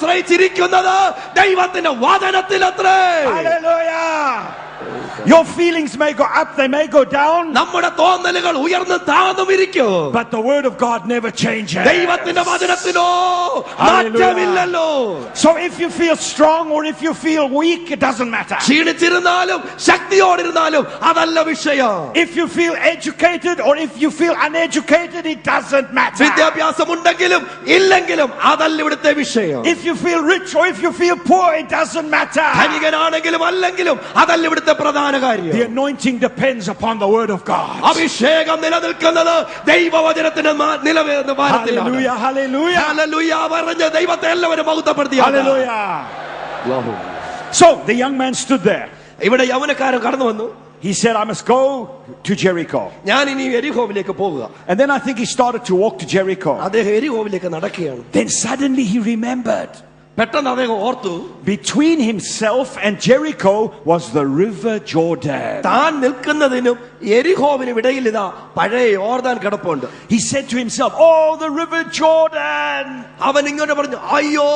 ആശ്രയിച്ചിരിക്കുന്നത് ദൈവത്തിന്റെ വചനത്തിലത്രേ. Hallelujah. Your feelings may go up, they may go down. നമ്മുടെ തോന്നലുകൾ ഉയർന്നു താഴ്ന്നും ഇരിക്കും. But the word of God never changes. ദൈവത്തിന്റെ വചനത്തിനോ മാറ്റമില്ലല്ലോ. So if you feel strong or if you feel weak, it doesn't matter. ക്ഷീണിച്ചിരുന്നാലും ശക്തിയോടിരുന്നാലും അതല്ല വിഷയം. If you feel educated or if you feel uneducated, it doesn't matter. വിദ്യാഭ്യാസമുണ്ടെങ്കിലും ഇല്ലെങ്കിലും അതല്ല ഇവിടുത്തെ വിഷയം. If you feel rich or if you feel poor, it doesn't matter. ധനികനാണെങ്കിലും അല്ലെങ്കിലും അതല്ല ഇവിടുത്തെ പ്രധാന കാര്യം. The anointing depends upon the word of God. അഭിഷേകം നിലനിൽക്കുന്നത് ദൈവവചനത്തിന്റെ നിലവാരത്തിലാണ്. Hallelujah, hallelujah. ഹല്ലേലൂയ പറഞ്ഞ ദൈവത്തെ എല്ലാവരും മഹത്വപ്പെടുത്തി. Hallelujah. So the young man stood there. ഇവിടെ യൗവനക്കാരൻ കടന്നു വന്നു. He said, I must go to Jericho. ഞാൻ ഇനി എരിഹോവിലേക്ക് പോകുക. And then I think he started to walk to Jericho. അദ്ദേഹം എരിഹോവിലേക്ക് നടക്കുകയാണ്. Then suddenly he remembered. പെട്ടെന്ന് അദ്ദേഹം ഓർത്തു, between himself and Jericho was the river Jordan. താൻ നിൽക്കുന്നതിനും എരിഹോവിനും ഇടയിൽ ഇതാ പഴയ യോർദാൻ കിടപ്പുണ്ട്. He said to himself, oh, the river Jordan. അവൻ ഇങ്ങോട്ട് പറഞ്ഞു, അയ്യോ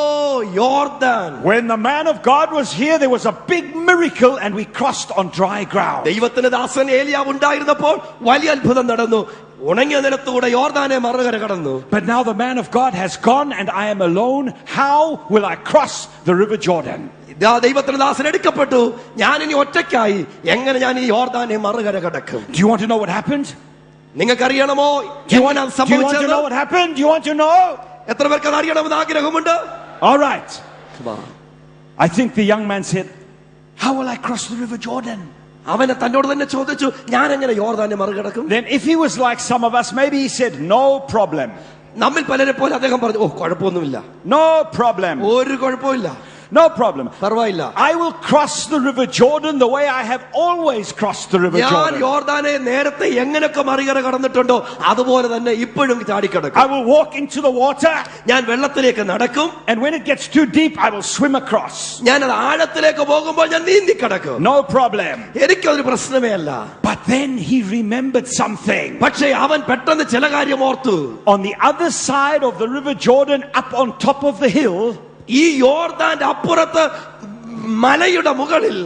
യോർദാൻ. When the man of God was here, there was a big miracle and we crossed on dry ground. ദൈവത്തിന്റെ ദാസൻ ഏലിയാവ് ഉണ്ടായിരുന്നപ്പോൾ വലിയ അത്ഭുതം നടന്നു. ഉണങ്ങിയ നിലത്തൂടെ യോർദാനെ മറുകര കടന്നു. But now the man of God has gone and I am alone. How will I cross the river Jordan? ദൈവത്തിന്റെ ദാസൻ എടുക്കപ്പെട്ടു. ഞാൻ ഇനി ഒറ്റയ്ക്കായി എങ്ങനെ ഞാൻ ഈ യോർദാനെ മറുകര കടക്കും? Do you want to know what happened? നിങ്ങൾക്കറിയണമോ Do you want to know what happened? Do you want to know? എത്ര പേർക്ക് അത് അറിയണമെന്ന് ആഗ്രഹമുണ്ട്? All right. I think the young man said, how will I cross the river Jordan? അവനെ തന്നോട് തന്നെ ചോദിച്ചു, ഞാൻ എങ്ങനെ യോർദാനെ മറികടക്കും? Then if he was like some of us, maybe he said, no problem. നമ്മിൽ പലരെ പോലെ അദ്ദേഹം പറഞ്ഞു, ഓ കുഴപ്പമൊന്നുമില്ല, no problem, ഒരു കുഴപ്പമില്ല, no problem, പർവായില്ല, I will cross the river Jordan the way I have always crossed the river ഞാൻ Jordan. യോർദാനെ നേരത്തെ എങ്ങനെയൊക്കെ മറികട കടന്നിട്ടുണ്ടോ അതുപോലെ തന്നെ ഇപ്പോഴും ചാടിക്കടക്കും. I will walk into the water, ഞാൻ വെള്ളത്തിലേക്ക് നടക്കും, and when it gets too deep I will swim across. ഞാൻ അത് ആഴത്തിലേക്ക് പോകുമ്പോൾ ഞാൻ നീന്തി കടക്കും, no problem. എനിക്കൊരു പ്രശ്നമേ അല്ല. But then he remembered something. പക്ഷേ അവൻ പെട്ടെന്ന് ചില കാര്യം ഓർത്തു. On the other side of the river Jordan, up on top of the hill, ഈ യോർദാന്റെ അപ്പുറത്ത് മലയുടെ മുകളിൽ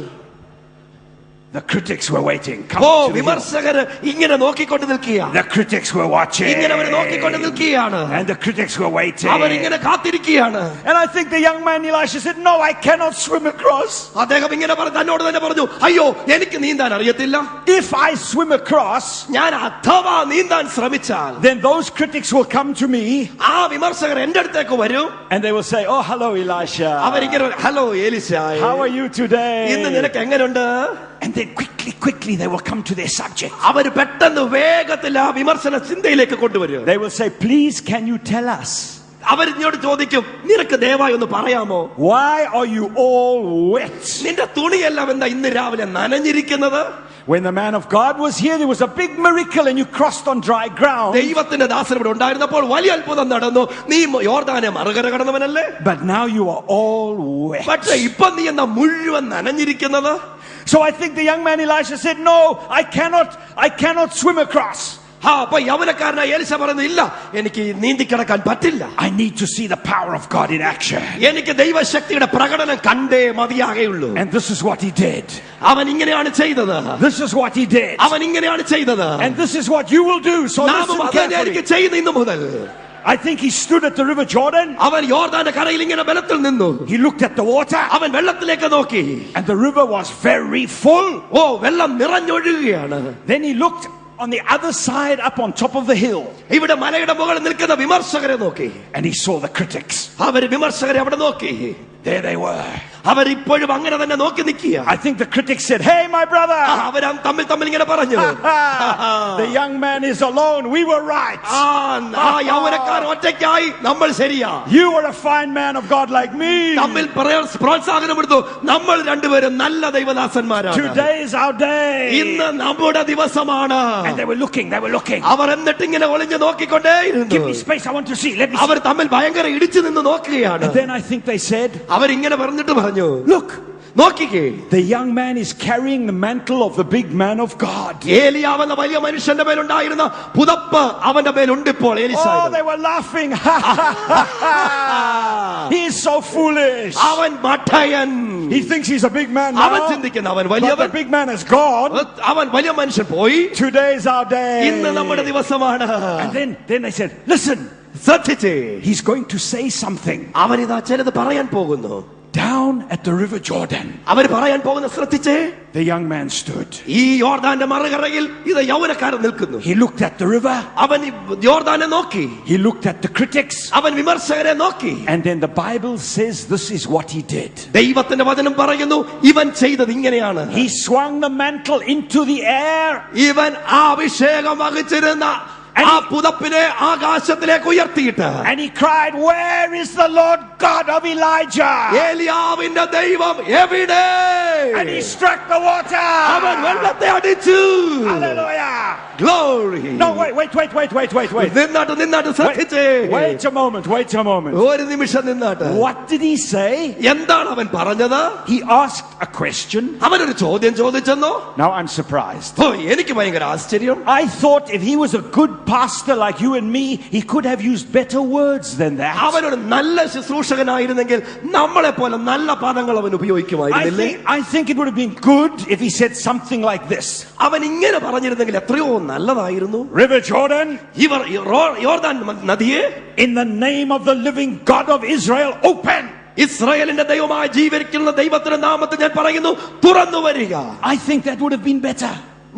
the critics were waiting. വിമർശകർ ഇങ്ങനെ നോക്കിക്കൊണ്ട് നിൽക്കുകയാണ്. The critics were watching. ഇങ്ങനെ അവർ നോക്കിക്കൊണ്ട് നിൽക്കുകയാണ്. And the critics were waiting. അവർ ഇങ്ങനെ കാത്തിരിക്കുകയാണ്. And I think the young man Elisha said, no, I cannot swim across. അദ്ദേഹം ഇങ്ങനെ തന്നോട് തന്നെ പറഞ്ഞു, അയ്യോ എനിക്ക് നീന്താൻ അറിയത്തില്ല. If I swim across, ഞാൻ അഥവാ നീന്താൻ ശ്രമിച്ചാൽ, then those critics will come to me. ആ വിമർശകർ എന്റെ അടുത്തേക്ക് വരും. And they will say, oh, hello Elisha. അവരിങ്ങനെ, hello എലീശായേ, how are you today? ഇന്ന് നിനക്ക് എങ്ങനെയുണ്ട്? And then quickly they will come to their subject. അവർ പെട്ടെന്ന് വേഗത്തിൽ ആ വിമർശന ചിന്തയിലേക്ക് കൊണ്ടുവരും. They will say, please can you tell us? അവർ ഇങ്ങോട്ട് ചോദിക്കും, നിനക്ക് ദയവായി ഒന്ന് പറയാമോ? Why are you all wet? നിന്റെ തുണിയെല്ലാം എന്താ ഇന്ന് രാവിലെ നനഞ്ഞിരിക്കുന്നത്? When the man of God was here, there was a big miracle and you crossed on dry ground. ദൈവത്തിന്റെ ദാസൻ ഇവിടെ ഉണ്ടായിരുന്നപ്പോൾ വലിയ അത്ഭുതം നടന്നു. നീ യോർദാനെ മറുകര കടന്നവനല്ലേ? But now you are all wet. പക്ഷേ ഇപ്പൊ നീ എന്താ മുഴുവൻ നനഞ്ഞിരിക്കുന്നത്? So I think the young man Elisha said, no, I cannot swim across. അപ്പൊ യൗവനക്കാരനായ എലീശ പറയുന്നു, ഇല്ല എനിക്ക് നീന്തി കിടക്കാൻ പറ്റില്ല. I need to see the power of God in action. എനിക്ക് ദൈവശക്തിയുടെ പ്രകടനം കണ്ടേ മതിയാകെയുള്ളൂ. And this is what he did. അവൻ ഇങ്ങനെയാണ് ചെയ്തത്. This is what he did. അവൻ ഇങ്ങനെയാണ് ചെയ്തത്. And this is what you will do. So listen carefully. ചെയ്യുന്ന ഇന്നു മുതൽ I think he stood at the river Jordan. അവൻ യോർദാന്റെ കരയിൽ ഇങ്ങനെ ബലത്തിൽ നിന്നു. He looked at the water. അവൻ വെള്ളത്തിലേക്ക് നോക്കി. And the river was very full. വെള്ളം നിറഞ്ഞൊഴുകുകയാണ്. Then he looked on the other side, up on top of the hill. ഇവിടെ മലയുടെ മുകളിൽ നിൽക്കുന്ന വിമർശകരെ നോക്കി. And he saw the critics. അവർ വിമർശകരെ അവിടെ നോക്കി. There they were. അവർ ഇപ്പോഴും അങ്ങനെ തന്നെ നോക്കി നിൽക്കുക. I think the critics said, hey my brother. അവർ തമ്മിൽ ഇങ്ങനെ പറഞ്ഞു, the young man is alone, we were right. യൗവനക്കാരൻ ഒറ്റയ്ക്കായി, നമ്മൾ ശരിയാ. You were a fine man of God like me. തമ്മിൽ പ്രോത്സാഹനമെടുത്തു, നമ്മൾ രണ്ടുപേരും നല്ല ദൈവദാസന്മാരാണ്. Today is our day. ഇന്ന് നമ്മുടെ ദിവസമാണ്. And they were looking. അവർ എന്നിട്ട് ഇങ്ങനെ ഒളിഞ്ഞു നോക്കിക്കൊണ്ടേയിരുന്നു. Give me space, I want to see. Let me see. അവർ തമ്മിൽ ഭയങ്കര ഇടിച്ചു നിന്ന് നോക്കുകയാണ്. And then I think they said, അവരിങ്ങനെ പറഞ്ഞിട്ട് പറഞ്ഞു, look, നോക്കിക്കേ, the young man is carrying the mantle of the big man of God. ഏലിയാവ് എന്ന വലിയ മനുഷ്യന്റെ മേലുണ്ടായിരുന്ന പുതപ്പ് അവന്റെ മേലുണ്ട് ഇപ്പോൾ. Oh, എലീശായുടെ. they were laughing. He is so foolish. അവൻ മഠയൻ. He thinks he's a big man അവൻ now. ചിന്തിക്കുന്ന അവൻ But the വലിയവൻ. big man is gone. അവൻ വലിയ മനുഷ്യൻ പോയി. Today is our ഇന്ന് day. നമ്മുടെ ദിവസമാണ്. And then they said, listen, ശ്രദ്ധിച്ചേ, he's going to say something. അവൻ ഇതാ ചിലത് പറയാൻ പോകുന്നു. Down at the river Jordan, അവർ പറയാൻ പോകുന്ന ശ്രദ്ധിച്ചേ. the young man stood. ഈ യോർദാന്റെ മറുകരയിൽ ഇത് യൗവനക്കാരൻ നിൽക്കുന്നു. He looked at the river. അവൻ ഈ യോർദാനെ നോക്കി. He looked at the critics. അവൻ വിമർശകരെ നോക്കി. And then the Bible says this is what he did. ദൈവത്തിന്റെ വചനം പറയുന്നു ഇവൻ ചെയ്തത് ഇങ്ങനെയാണ്. He swung the mantle into the air. ഇവൻ ആ അഭിഷേകം വഹിച്ചിരുന്ന ആ പുതപ്പിനെ ആകാശത്തിലേക്ക് ഉയർത്തിയിട്ട്, And he cried, where is the Lord God of Elijah? ഏലിയാവിന്റെ ദൈവം എവിടെ? And he struck the water. അവൻ വെള്ളത്തെ അടിച്ചു. Hallelujah. Glory. No, wait. നിന്നാട്ട് ശ്രദ്ധിച്ചേ. Wait a moment. ഒരു നിമിഷം നിന്നാട്ട്. What did he say? എന്താണ് അവൻ പറഞ്ഞത്? He asked a question. അവനൊരു ചോദ്യം ചോദിച്ചെന്നോ? Now I'm surprised. ഓ, എനിക്ക് ഭയങ്കര ആശ്ചര്യം. I thought if he was a good pastor like you and me, he could have used better words than that. അവനൊരു നല്ല ശുശ്രൂഷകനായിരുന്നെങ്കിൽ നമ്മളെ പോലെ നല്ല പദങ്ങൾ അവൻ ഉപയോഗിക്കുമായിരുന്നില്ലേ? I think it would have been good if he said something like this. അവൻ ഇങ്ങനെ പറഞ്ഞിരുന്നെങ്കിൽ എത്രയോ നല്ലതായിരുന്നു. River Jordan, ഇവർ യോർദാൻ നദിയെ, in the name of the living God of Israel, open. ഇസ്രായേലിന്റെ ദൈവമായി ജീവിക്കുന്ന ദൈവത്തിന്റെ നാമത്തിൽ ഞാൻ പറയുന്നു, തുറന്നു വരിക. I think that would have been better.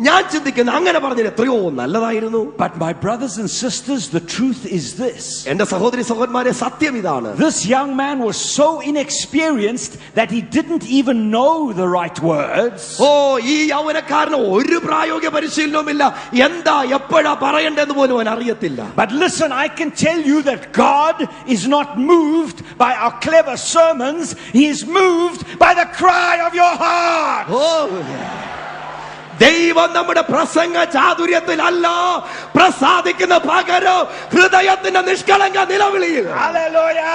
ഞാൻ ചിന്തിക്കുന്നു അങ്ങനെ പറഞ്ഞത് എത്രയോ നല്ലതായിരുന്നു. But my brothers and sisters, the truth is this. എന്റെ സഹോദരി സഹോദരന്മാരെ, സത്യം ഇതാണ്. This young man was so inexperienced that he didn't even know the right words. ഓ, ഈ യൗവനക്കാരന് ഒരു പ്രായോഗിക പരിശീലനവുമില്ല. എന്താ എപ്പോഴാ പറയണ്ടെന്ന് പോലും അവൻ അറിയത്തില്ല. But listen, I can tell you that God is not moved by our clever sermons. He is moved by the cry of your heart. ഓ, ദൈവം നമ്മുടെ പ്രസംഗ ചാതുര്യത്തിലല്ല പ്രസാദിക്കുന്ന, പകരം ഹൃദയത്തിന്റെ നിഷ്കളങ്ക നിലവിളിയിൽ. Hallelujah.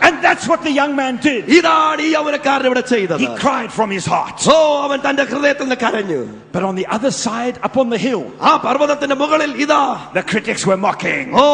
And that's what the young man did. ഇതാണ് ഈ യൗവനക്കാരൻ ഇവിടെ ചെയ്തത്. He cried from his heart. ഓ, അവൻ തന്റെ ഹൃദയത്തിൽ നിന്ന് കരഞ്ഞു. But on the other side, up on the hill, ആ പർവ്വതത്തിന്റെ മുകളിൽ ഇതാ the critics were mocking. Oh,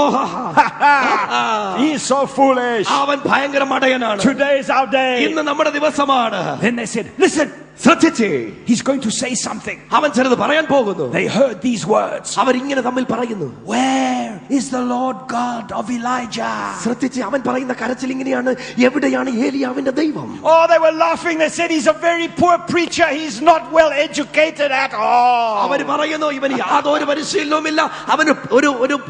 He is so foolish. അവൻ ഭയങ്കര മടയനാണ്. Today is our day. ഇന്ന് നമ്മുടെ ദിവസമാണ്. Then they said, listen, ശ്രദ്ധിച്ചേ, he's going to say something. അവൻ ചിലത് പറയാൻ പോകുന്നു. They heard these words. അവരിങ്ങനെ തമ്മിൽ പറയുന്നു, Where is the Lord God of Elijah? ശ്രദ്ധിച്ച് അവൻ പറയുന്ന കരച്ചിൽ ഇങ്ങനെയാണ്, എവിടെയാണ് ഏലിയാവിന്റെ ദൈവം? Oh, they were laughing. They said he's a very poor preacher. He's not well educated at all. അവർ പറയുന്നു ഇവന് യാതൊരു പരിശീലനവുമില്ല, അവന്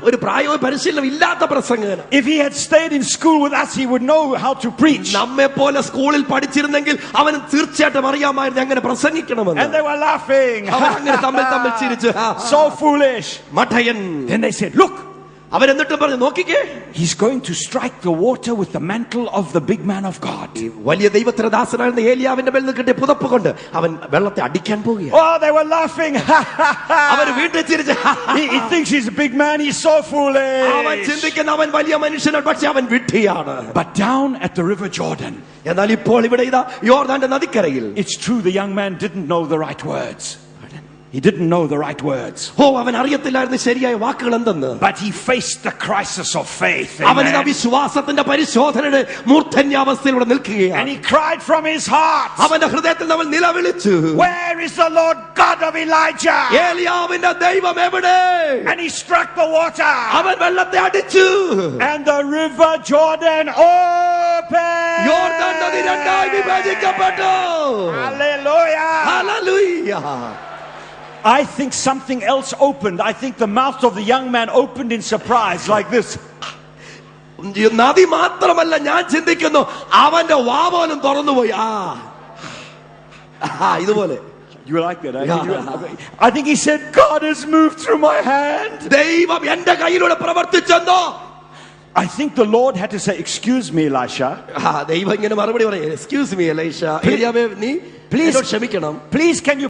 ഒരു പ്രായോഗിക പരിശീലനം ഇല്ലാത്ത പ്രസംഗകൻ. If he had stayed in school with us, he would know how to preach. നമ്മെ പോലെ സ്കൂളിൽ പഠിച്ചിരുന്നെങ്കിൽ അവന് തീർച്ചയായിട്ടും അറിയാമായിരുന്നു എങ്ങനെ പ്രസംഗിക്കണമെന്ന്. And they were laughing. അവർ അങ്ങനെ തമ്മിൽ ചിരിച്ചു. So foolish. മഠയൻ. Then they said, look, അവരെന്നിട്ടും പറഞ്ഞു, നോക്കിക്കേ, he's going to strike the water with the mantle of the big man of God. വലിയ ദൈവത്തിന്റെ ദാസനായിരുന്ന ഏലിയാവിന്റെ മേൽ നിന്ന് കിട്ടിയ പുതപ്പ് കൊണ്ട് അവൻ വെള്ളത്തെ അടിക്കാൻ പോകുകയാണ്. Oh, they were laughing. അവർ വീണ്ടും ചിരിച്ചു. He thinks he's a big man. He's so അവൻ foolish. ചിന്തിക്കുന്ന അവൻ വലിയ മനുഷ്യനാണ്, പക്ഷെ അവൻ വിഡ്ഢിയാണ്. But down at the river Jordan, എന്നാൽ ഇപ്പോൾ ഇവിടെ ഇതാ യോർദാന്റെ നദിക്കരയിൽ, it's true the young man didn't know the right words. He didn't know the right words. ഓ, അവൻ അറിയത്തില്ലായിരുന്നു ശരിയായ വാക്കുകൾ എന്തെന്ന്. But he faced the crisis of faith. അവൻ ഇതാ Amen. വിശ്വാസത്തിന്റെ പരിശോധനയുടെ മൂർധന്യാവസ്ഥയിലൂടെ നിൽക്കുകയാണ്. And he cried from his heart, അവന്റെ ഹൃദയത്തിൽ അവൻ നിലവിളിച്ചു, where is the Lord God of Elijah? ഏലിയാവിന്റെ ദൈവം എവിടെ? And he struck the water. അവൻ വെള്ളത്തെ അടിച്ചു. And the river Jordan opened. യോർദാൻ നദി രണ്ടായി വിഭജിക്കപ്പെട്ടു. Hallelujah. Hallelujah. I think something else opened. I think the mouth of the young man opened in surprise like this. നദി മാത്രമല്ല, ഞാൻ ചിന്തിക്കുന്നു അവന്റെ വാപോലും തുറന്നുപോയി. ഇതുപോലെ. You like that? I think he said, God has moved through my hand. ദൈവം എന്റെ കയ്യിലൂടെ പ്രവർത്തിച്ചെന്നോ. I think the Lord had to say, excuse me, Elisha. ദൈവം ഇങ്ങനെ മറുപടി പറയും, എക്സ്ക്യൂസ് മീ എലീഷ, ഏലിയാവേ നീ Please. എന്നോട് ക്ഷമിക്കണം. Please, can you